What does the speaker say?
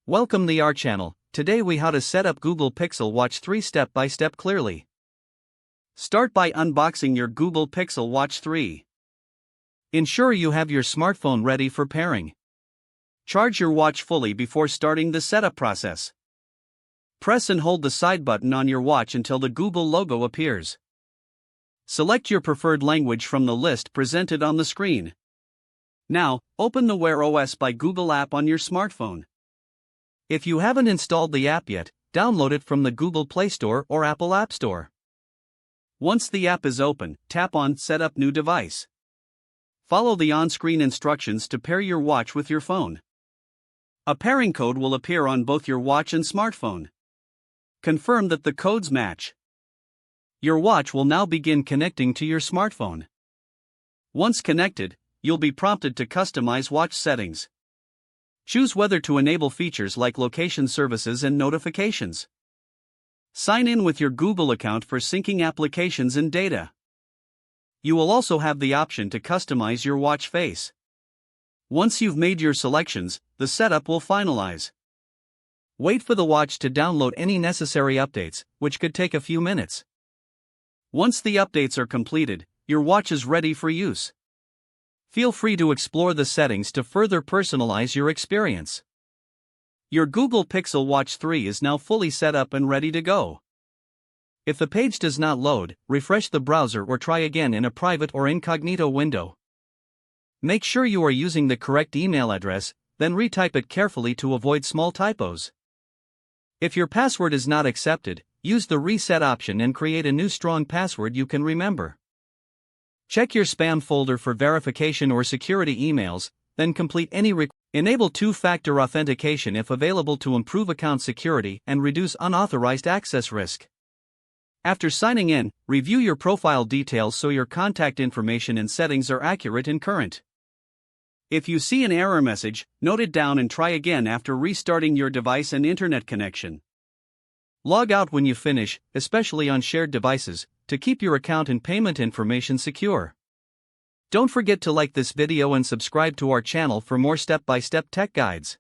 Welcome to our channel. Today we how to set up Google Pixel Watch 3 step by step clearly. Start by unboxing your Google Pixel Watch 3. Ensure you have your smartphone ready for pairing. Charge your watch fully before starting the setup process. Press and hold the side button on your watch until the Google logo appears. Select your preferred language from the list presented on the screen. Now, open the Wear OS by Google app on your smartphone. If you haven't installed the app yet, download it from the Google Play Store or Apple App Store. Once the app is open, tap on Set up New Device. Follow the on-screen instructions to pair your watch with your phone. A pairing code will appear on both your watch and smartphone. Confirm that the codes match. Your watch will now begin connecting to your smartphone. Once connected, you'll be prompted to customize watch settings. Choose whether to enable features like location services and notifications. Sign in with your Google account for syncing applications and data. You will also have the option to customize your watch face. Once you've made your selections, the setup will finalize. Wait for the watch to download any necessary updates, which could take a few minutes. Once the updates are completed, your watch is ready for use. Feel free to explore the settings to further personalize your experience. Your Google Pixel Watch 3 is now fully set up and ready to go. If the page does not load, refresh the browser or try again in a private or incognito window. Make sure you are using the correct email address, then retype it carefully to avoid small typos. If your password is not accepted, use the reset option and create a new strong password you can remember. Check your spam folder for verification or security emails, then complete any request. Enable two-factor authentication if available to improve account security and reduce unauthorized access risk. After signing in, review your profile details so your contact information and settings are accurate and current. If you see an error message, note it down and try again after restarting your device and internet connection. Log out when you finish, especially on shared devices, to keep your account and payment information secure. Don't forget to like this video and subscribe to our channel for more step-by-step tech guides.